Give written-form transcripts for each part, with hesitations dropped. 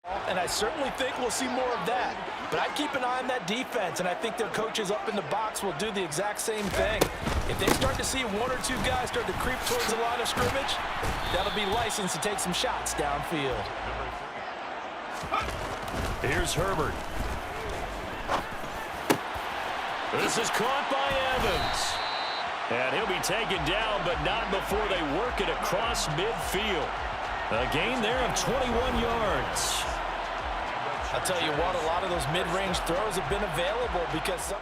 And I certainly think we'll see more of that. But I'd keep an eye on that defense, and I think their coaches up in the box will do the exact same thing. If they start to see one or two guys start to creep towards the line of scrimmage, that'll be licensed to take some shots downfield. Here's Herbert. This is caught by Evans. And he'll be taken down, but not before they work it across midfield. A gain there of 21 yards. I'll tell you what, a lot of those mid-range throws have been available because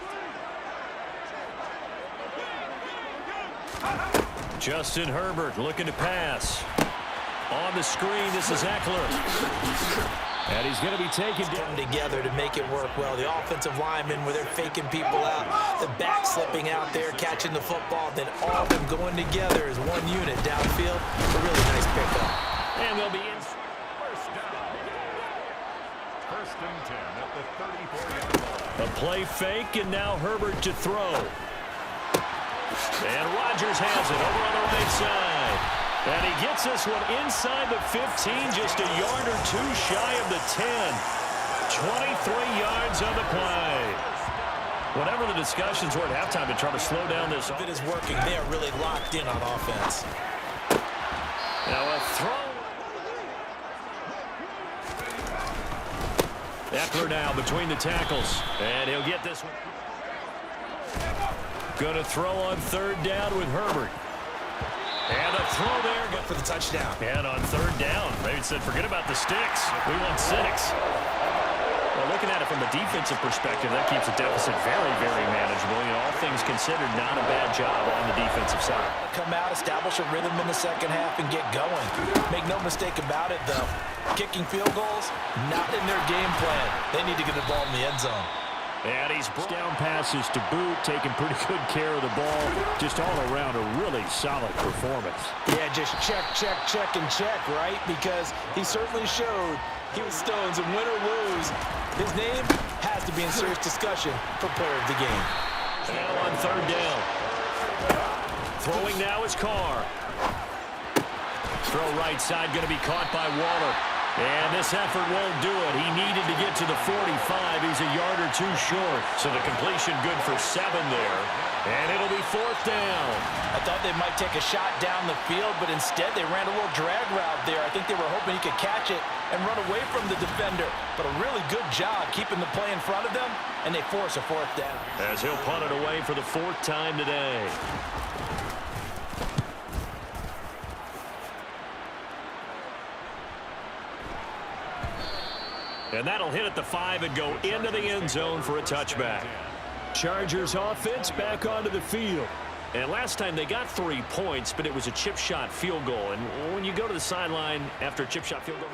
Justin Herbert looking to pass. On the screen, this is Eckler. And he's going to be taken down. Together to make it work well. The offensive linemen, where they're faking people out, the back slipping out there, catching the football, then all of them going together as one unit downfield. A really nice pickup. And they'll be in. First and 10 at the 34-yard line. A play fake, and now Herbert to throw. And Rodgers has it over on the right side. And he gets this one inside the 15, just a yard or two shy of the 10. 23 yards on the play. Whatever the discussions were at halftime to try to slow down this. If it is working, they are really locked in on offense. Now a throw. Eckler now between the tackles. And he'll get this one. Going to throw on third down with Herbert. And a throw there. Good for the touchdown. And on third down, Ravens said, forget about the sticks. We want 6. Well, looking at it from a defensive perspective, that keeps the deficit very, very manageable. You know, all things considered, not a bad job on the defensive side. Come out, establish a rhythm in the second half, and get going. Make no mistake about it, though. Kicking field goals, not in their game plan. They need to get the ball in the end zone. And he's down passes to boot, taking pretty good care of the ball. Just all around a really solid performance. Yeah, just check, check, check, and check, right? Because he certainly showed he was Stones, and win or lose, his name has to be in serious discussion for player of the game. Now on third down. Throwing now is Carr. Throw right side, going to be caught by Waller. And this effort won't do it. He needed to get to the 45. He's a yard or two short. So the completion good for 7 there. And it'll be fourth down. I thought they might take a shot down the field, but instead they ran a little drag route there. I think they were hoping he could catch it and run away from the defender. But a really good job keeping the play in front of them, and they force a fourth down. As he'll punt it away for the 4th time today. And that'll hit at the 5 and go into the end zone for a touchback. Chargers offense back onto the field. And last time they got 3 points, but it was a chip shot field goal. And when you go to the sideline after a chip shot field goal.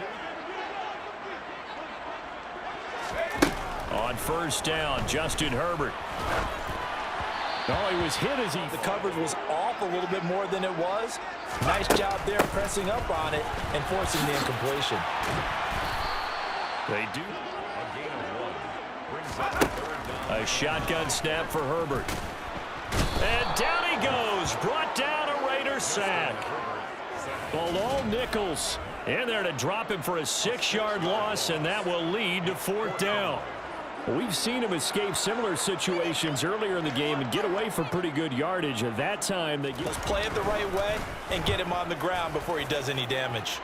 On first down, Justin Herbert. Oh, he was hit as the coverage was off a little bit more than it was. Nice job there pressing up on it and forcing the incompletion. They do. A shotgun snap for Herbert. And down he goes. Brought down a Raider sack. Bilal Nichols in there to drop him for a 6-yard loss, and that will lead to 4th down. We've seen him escape similar situations earlier in the game and get away for pretty good yardage. At that time, they just play it the right way and get him on the ground before he does any damage.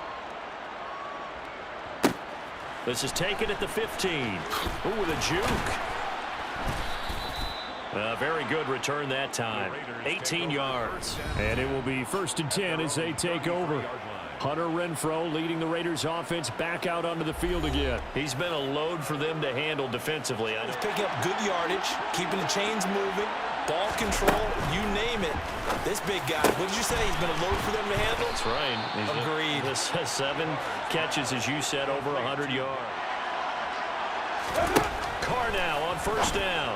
This is taken at the 15. Ooh, the juke. Very good return that time. 18 yards. And it will be 1st and 10 as they take over. Hunter Renfrow leading the Raiders offense back out onto the field again. He's been a load for them to handle defensively. He's picking up good yardage, keeping the chains moving, ball control, you name it. This big guy, what did you say? He's been a load for them to handle? That's right. Agreed. 7 catches, as you said, over 100 yards. Carr now on first down.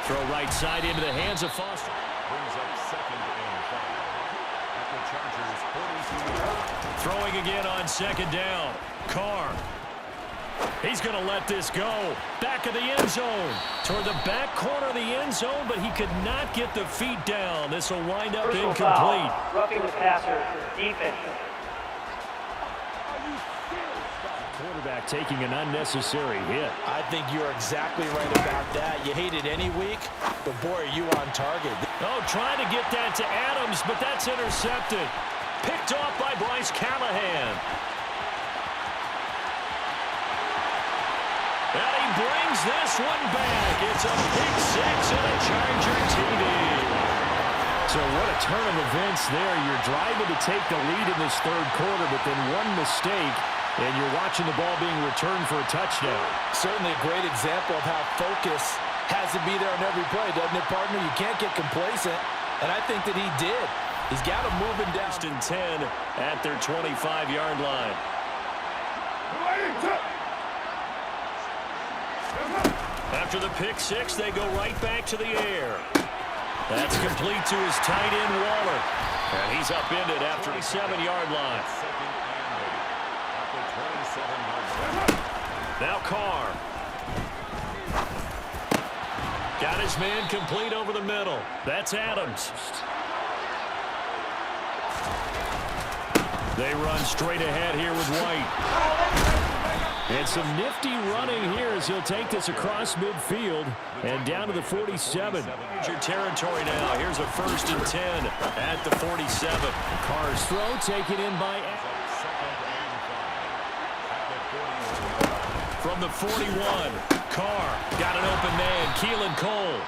Throw right side into the hands of Foster. Brings up 2nd and 5 at the Chargers' 42. Throwing again on 2nd down. Carr. He's going to let this go. Back of the end zone. Toward the back corner of the end zone, but he could not get the feet down. This will wind up Personal incomplete. Foul. Roughing the passer. Defense. quarterback taking an unnecessary hit. I think you're exactly right about that. You hate it any week, but boy, are you on target. Oh, trying to get that to Adams, but that's intercepted. Picked off by Bryce Callahan. And he brings this one back. It's a pick six and a Charger TD. So what a turn of events there. You're driving to take the lead in this third quarter, but then one mistake, and you're watching the ball being returned for a touchdown. Certainly a great example of how focus has to be there on every play, doesn't it, partner? You can't get complacent, and I think that he did. He's got him moving down. First and 10 at their 25-yard line. After the pick six, they go right back to the air. That's complete to his tight end, Waller. And he's upended after the 7-yard line. Now Carr. Got his man complete over the middle. That's Adams. They run straight ahead here with White. And some nifty running here as he'll take this across midfield and down to the 47. Your territory now. Here's a first and 10 at the 47. Carr's throw taken in by from the 41. Carr got an open man, Keelan Cole.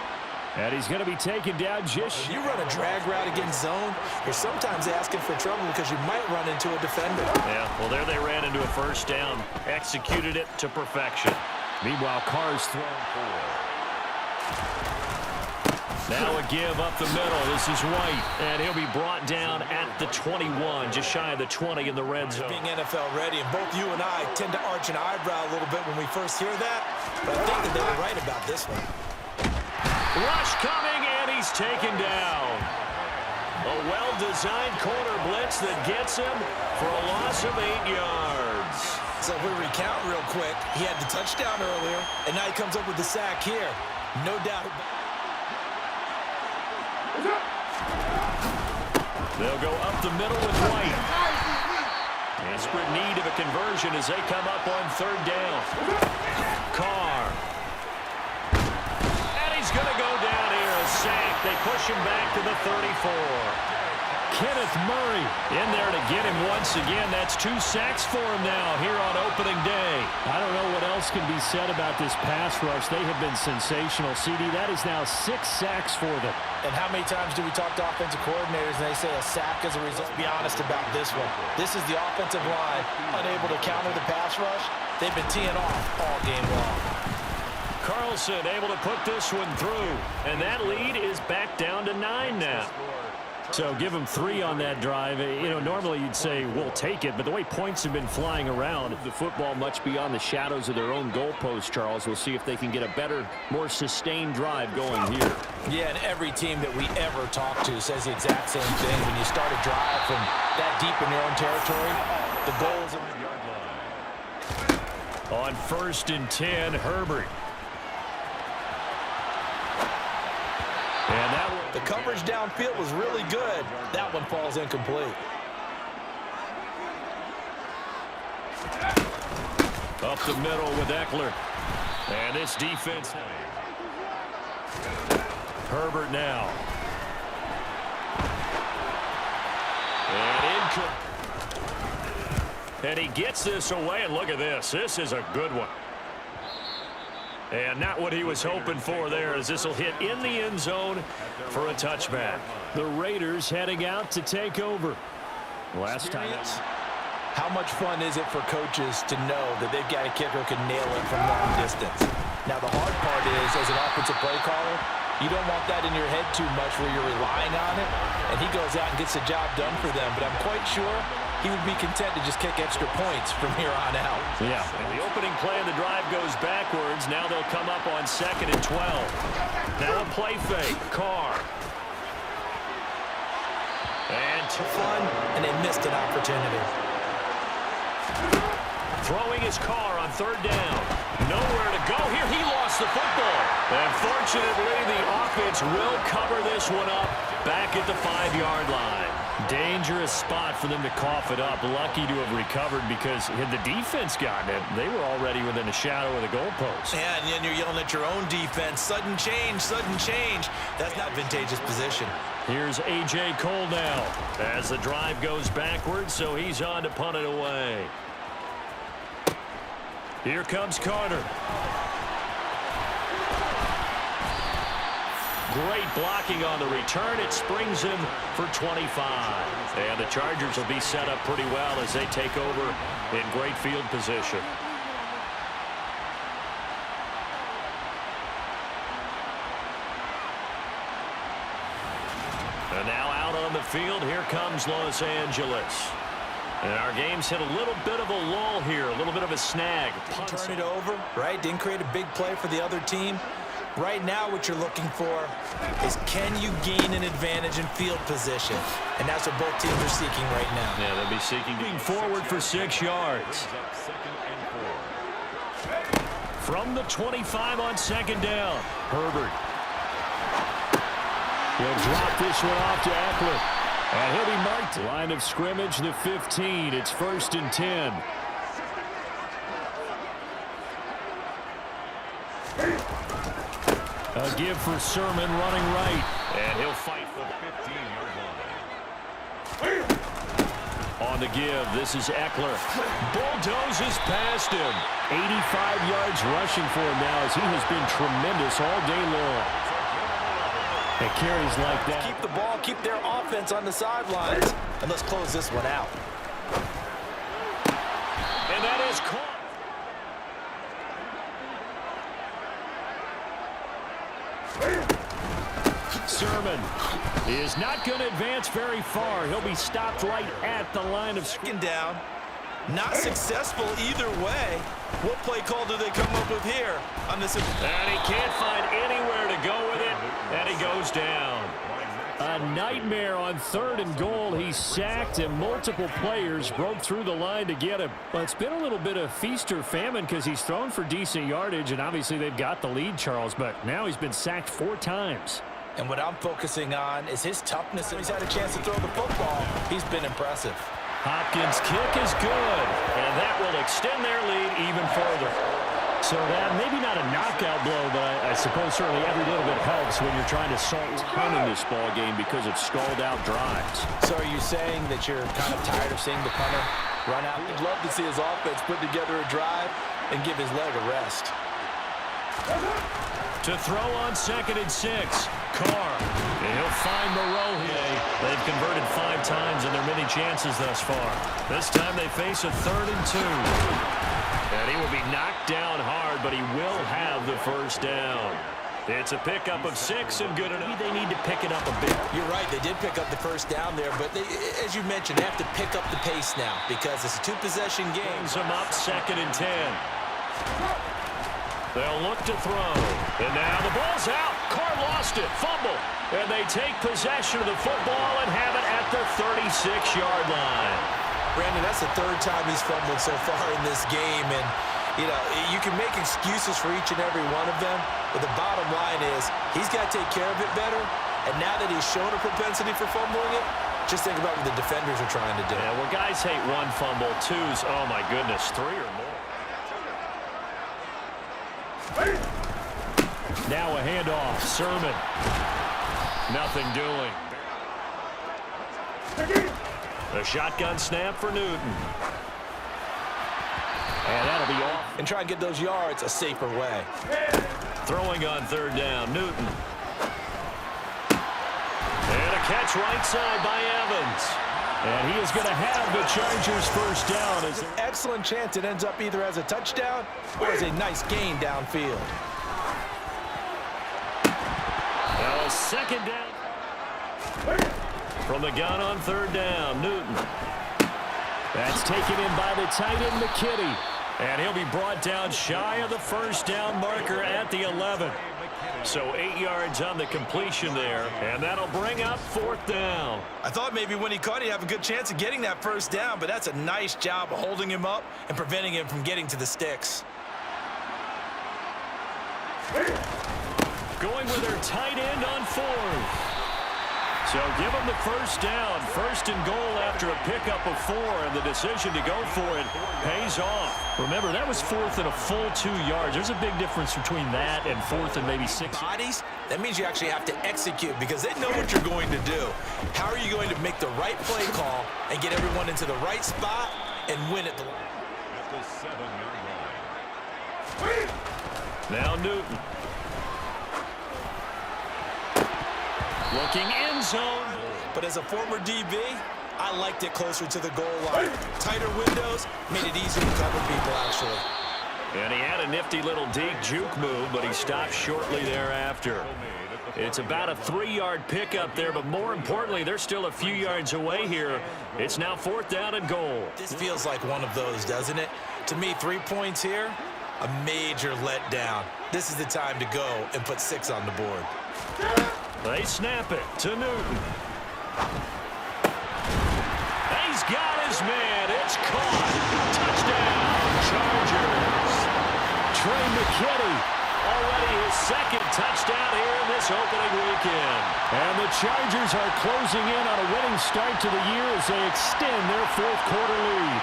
And he's going to be taken down just... You run a drag route against zone, you're sometimes asking for trouble because you might run into a defender. Yeah, well, there they ran into a first down. Executed it to perfection. Meanwhile, Carr's thrown forward. Now a give up the middle. This is White, and he'll be brought down at the 21, just shy of the 20 in the red zone. Being NFL ready, and both you and I tend to arch an eyebrow a little bit when we first hear that, but I think that they were right about this one. Rush coming, and he's taken down. A well-designed corner blitz that gets him for a loss of 8 yards. So if we recount real quick, he had the touchdown earlier, and now he comes up with the sack here. No doubt. They'll go up the middle with White. Desperate need of a conversion as they come up on third down. Carr. Going to go down here, a sack. They push him back to the 34. Kenneth Murray in there to get him once again. That's 2 sacks for him now here on opening day. I don't know what else can be said about this pass rush. They have been sensational. CD, that is now 6 sacks for them. And how many times do we talk to offensive coordinators and they say a sack as a result? Be honest about this one. This is the offensive line unable to counter the pass rush. They've been teeing off all game long. Carlson able to put this one through, and that lead is back down to 9 now. So give them 3 on that drive. You know, normally you'd say we'll take it, but the way points have been flying around, the football much beyond the shadows of their own goalpost, Charles. We'll see if they can get a better, more sustained drive going here. Yeah, and every team that we ever talk to says the exact same thing. When you start a drive from that deep in your own territory, the goal is in the yard line. On first and 10, Herbert. And that one, the coverage downfield was really good. That one falls incomplete. Up the middle with Eckler. And this defense. Herbert now. And he gets this away, and look at this. This is a good one. And not what he was hoping for there, as this will hit in the end zone for a touchback. The Raiders heading out to take over. Last time. How much fun is it for coaches to know that they've got a kicker who can nail it from long distance? Now, the hard part is, as an offensive play caller, you don't want that in your head too much where you're relying on it, and he goes out and gets the job done for them. But I'm quite sure he would be content to just kick extra points from here on out. Yeah, and the opening play of the drive goes backwards. Now they'll come up on 2nd and 12. Now a play fake. Carr. And fun, and they missed an opportunity. Throwing his Carr on 3rd down. Nowhere to go. Here he lost the football. And fortunately, the offense will cover this one up back at the 5-yard line. Dangerous spot for them to cough it up. Lucky to have recovered because had the defense gotten it, they were already within a shadow of the goalpost. Yeah, and then you're yelling at your own defense. Sudden change, sudden change. That's not advantageous position. Here's A.J. Cole now as the drive goes backwards, so he's on to punt it away. Here comes Carter. Great blocking on the return. It springs him for 25. And the Chargers will be set up pretty well as they take over in great field position. And now out on the field, here comes Los Angeles. And our game's hit a little bit of a lull here, a little bit of a snag. Turn it over, right? Didn't create a big play for the other team. Right now, what you're looking for is can you gain an advantage in field position? And that's what both teams are seeking right now. Yeah, they'll be seeking forward for 6 yards. From the 25 on second down, Herbert. He'll drop this one off to Eckler. And he'll be marked. Line of scrimmage, the 15. It's 1st and 10. A give for Sermon running right. And he'll fight for the 15-yard line. On the give, this is Eckler. Bulldozes past him. 85 yards rushing for him now as he has been tremendous all day long. And carries like that. Keep the ball, keep their offense on the sidelines. And let's close this one out. And that is caught. Sermon is not going to advance very far. He'll be stopped right at the line of second down. Not successful either way. What play call do they come up with here on this? And he can't find anywhere to go with it. And he goes down. A nightmare on 3rd and goal. He's sacked and multiple players broke through the line to get him. Well, it's been a little bit of feast or famine because he's thrown for decent yardage, and obviously they've got the lead, Charles, but now he's been sacked 4 times. And what I'm focusing on is his toughness. He's had a chance to throw the football. He's been impressive. Hopkins' kick is good, and that will extend their lead even further. So that maybe not a knockout blow, but I suppose certainly every little bit helps when you're trying to salt time in this ball game because it's stalled out drives. So are you saying that you're kind of tired of seeing the punter run out? We'd love to see his offense put together a drive and give his leg a rest. To throw on 2nd and 6, Carr. And he'll find Moreau here. They've converted 5 times in their many chances thus far. This time they face a 3rd and 2. And he will be knocked down hard, but he will have the first down. It's a pickup of 6 and good enough. They need to pick it up a bit. You're right, they did pick up the first down there, but they, as you mentioned, they have to pick up the pace now because it's a 2-possession game. Brings them up 2nd and 10. They'll look to throw. And now the ball's out. Carr lost it. Fumble. And they take possession of the football and have it at the 36-yard line. Brandon, that's the 3rd time he's fumbled so far in this game. And, you know, you can make excuses for each and every one of them. But the bottom line is he's got to take care of it better. And now that he's shown a propensity for fumbling it, just think about what the defenders are trying to do. Yeah, well, guys hate 1 fumble, 2's, oh, my goodness, 3 or more. Now a handoff. Sermon. Nothing doing. A shotgun snap for Newton. And that'll be off. And try and get those yards a safer way. Throwing on 3rd down. Newton. And a catch right side by Evans. And he is going to have the Chargers first down. It's an excellent chance it ends up either as a touchdown or as a nice gain downfield. Now a 2nd down. From the gun on 3rd down, Newton. That's taken in by the tight end, McKitty. And he'll be brought down shy of the first down marker at the 11. So 8 yards on the completion there, and that'll bring up 4th down. I thought maybe when he caught it, he'd have a good chance of getting that first down, but that's a nice job of holding him up and preventing him from getting to the sticks. Going with their tight end on 4th. So give them the first down. First and goal after a pickup of 4, and the decision to go for it pays off. Remember, that was 4th and a full 2 yards. There's a big difference between that and 4th and maybe 6. Bodies, that means you actually have to execute because they know what you're going to do. How are you going to make the right play call and get everyone into the right spot and win at the line? At the 7-yard line. Now Newton. Looking end zone. But as a former DB, I liked it closer to the goal line. Tighter windows made it easier to cover people, actually. And he had a nifty little deep juke move, but he stopped shortly thereafter. It's about a 3-yard pickup there, but more importantly, they're still a few yards away here. It's now 4th down and goal. This feels like one of those, doesn't it? To me, 3 points here, a major letdown. This is the time to go and put 6 on the board. They snap it to Newton. He's got his man. It's caught. Touchdown, Chargers. Trey McKinney, already his 2nd touchdown here in this opening weekend. And the Chargers are closing in on a winning start to the year as they extend their 4th quarter lead.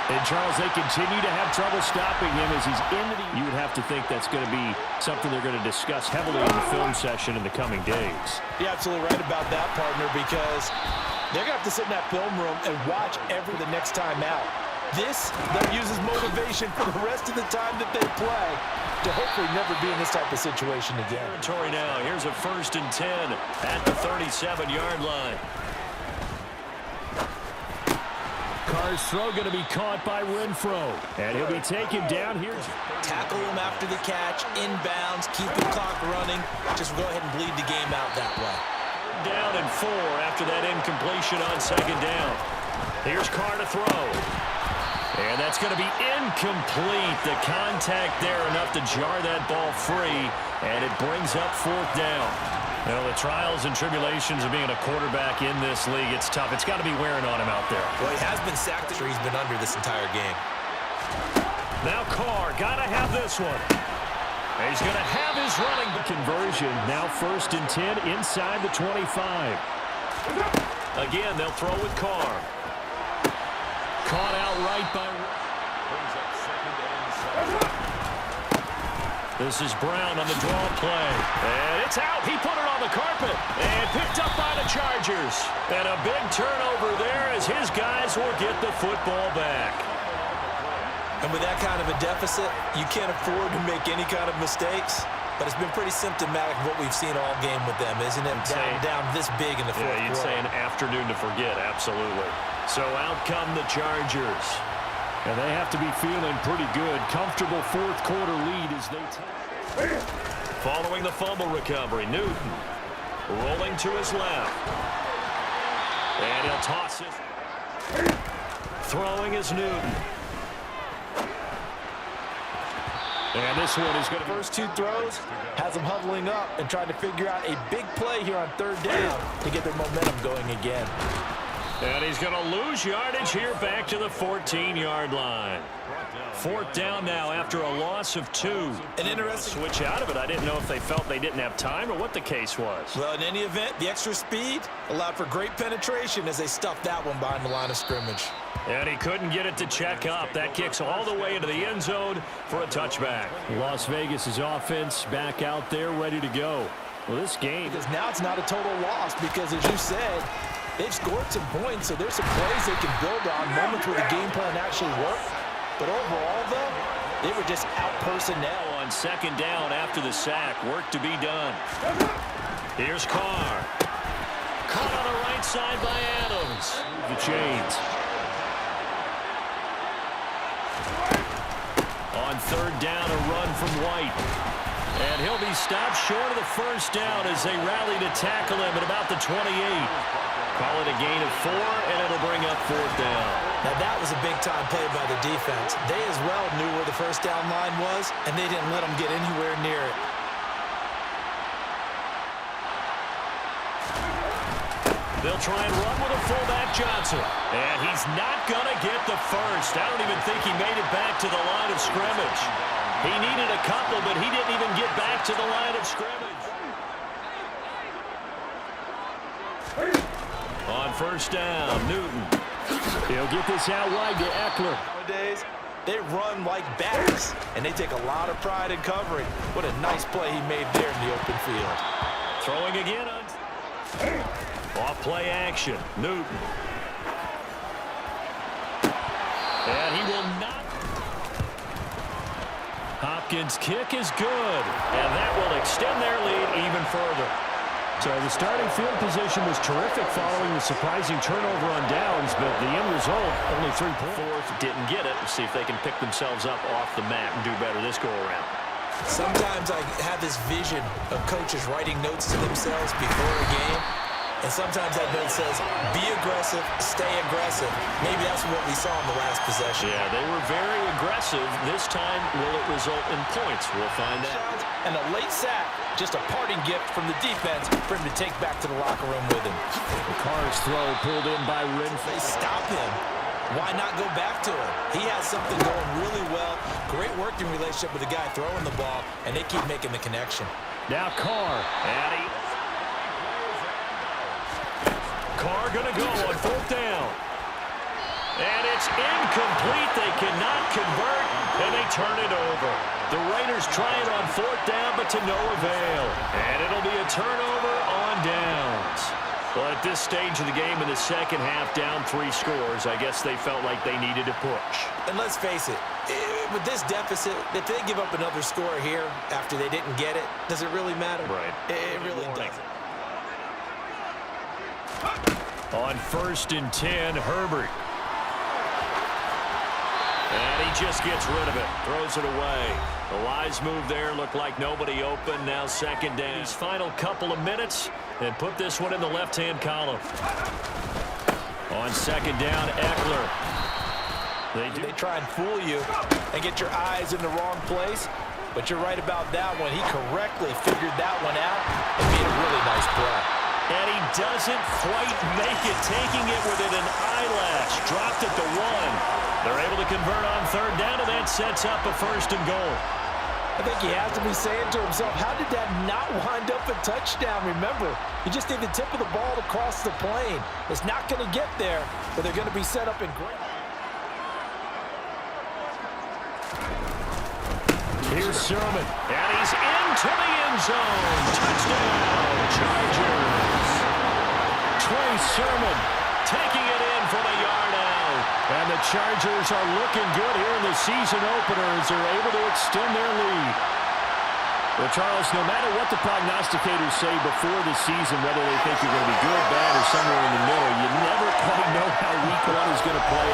And, Charles, they continue to have trouble stopping him as he's into the... You would have to think that's going to be something they're going to discuss heavily in the film session in the coming days. You're absolutely right about that, partner, because they're going to have to sit in that film room and watch the next time out. This that uses motivation for the rest of the time that they play to hopefully never be in this type of situation again. Territory now. Here's a 1st and 10 at the 37-yard line. Carr's throw going to be caught by Renfro. And he'll be taken down here. Tackle him after the catch, inbounds, keep the clock running. Just go ahead and bleed the game out that way. Down and 4 after that incompletion on 2nd down. Here's Carr to throw. And that's going to be incomplete. The contact there enough to jar that ball free. And it brings up 4th down. Well, the trials and tribulations of being a quarterback in this league, it's tough. It's got to be wearing on him out there. Well, he has been sacked. He's been under this entire game. Now Carr, got to have this one. He's going to have his running conversion. Now 1st and 10 inside the 25. Again, they'll throw with Carr. Caught outright by... This is Brown on the draw play. And it's out. He put it on the carpet. And picked up by the Chargers. And a big turnover there as his guys will get the football back. And with that kind of a deficit, you can't afford to make any kind of mistakes. But it's been pretty symptomatic of what we've seen all game with them, isn't it? Down this big in the 4th quarter. Yeah, you'd say an afternoon to forget, absolutely. So out come the Chargers. And they have to be feeling pretty good. Comfortable 4th quarter lead as they take. Following the fumble recovery, Newton rolling to his left. And he'll toss it. Throwing is Newton. And this one is going to... First 2 throws has them huddling up and trying to figure out a big play here on 3rd down to get their momentum going again. And he's going to lose yardage here back to the 14-yard line. 4th down now after a loss of 2. An interesting switch out of it. I didn't know if they felt they didn't have time or what the case was. Well, in any event, the extra speed allowed for great penetration as they stuffed that one behind the line of scrimmage. And he couldn't get it to check up. That kicks all the way into the end zone for a touchback. Las Vegas' offense back out there ready to go. Well, this game... Because now it's not a total loss because, as you said, they've scored some points, so there's some plays they can build on, moments where the game plan actually worked. But overall, though, they were just out personnel. On 2nd down after the sack, work to be done. Here's Carr. Caught on the right side by Adams. The chains. On 3rd down, a run from White. And he'll be stopped short of the 1st down as they rally to tackle him at about the 28. Call it a gain of 4, and it'll bring up 4th down. Now, that was a big-time play by the defense. They as well knew where the 1st down line was, and they didn't let them get anywhere near it. They'll try and run with a fullback, Johnson. And he's not going to get the first. I don't even think he made it back to the line of scrimmage. He needed a couple, but he didn't even get back to the line of scrimmage. On first down, Newton. He'll get this out wide to Eckler. Nowadays, they run like backs, and they take a lot of pride in covering. What a nice play he made there in the open field. Throwing again on off play action, Newton. And he will not. Hopkins' kick is good, and that will extend their lead even further. So the starting field position was terrific following the surprising turnover on downs, but the end result, only 3 points. Fourth, didn't get it. Let's see if they can pick themselves up off the mat and do better this go-around. Sometimes I have this vision of coaches writing notes to themselves before a game, and sometimes that note says, be aggressive, stay aggressive. Maybe that's what we saw in the last possession. Yeah, they were very aggressive. This time, will it result in points? We'll find out. And a late sack, just a parting gift from the defense for him to take back to the locker room with him. Carr's throw pulled in by Renfrew. They stop him. Why not go back to him? He has something going really well. Great working relationship with the guy throwing the ball, and they keep making the connection. Now Carr. And Carr going to go on fourth down. And it's incomplete. They cannot convert, and they turn it over. The Raiders try it on fourth down, but to no avail. And it'll be a turnover on downs. Well, at this stage of the game in the second half, down 3 scores, I guess they felt like they needed to push. And let's face it, with this deficit, if they give up another score here after they didn't get it, does it really matter? Right. It really doesn't. On 1st and 10, Herbert. And he just gets rid of it, throws it away. The wise move there, looked like nobody open. Now second down. His final couple of minutes, and put this one in the left-hand column. On second down, Eckler. They try and fool you and get your eyes in the wrong place, but you're right about that one. He correctly figured that one out and made a really nice play. And he doesn't quite make it, taking it within an eyelash. Dropped it to 1. They're able to convert on third down, and that sets up a 1st and goal. I think he has to be saying to himself, how did that not wind up a touchdown? Remember, you just need the tip of the ball to cross the plane. It's not going to get there, but they're going to be set up in great. Here's Sermon, and he's into the end zone. Touchdown, Chargers. Trey Sermon taking it in from a yard out. And the Chargers are looking good here in the season opener as they're able to extend their lead. Well, Charles, no matter what the prognosticators say before the season, whether they think you're going to be good, bad, or somewhere in the middle, you never quite know how week 1 is going to play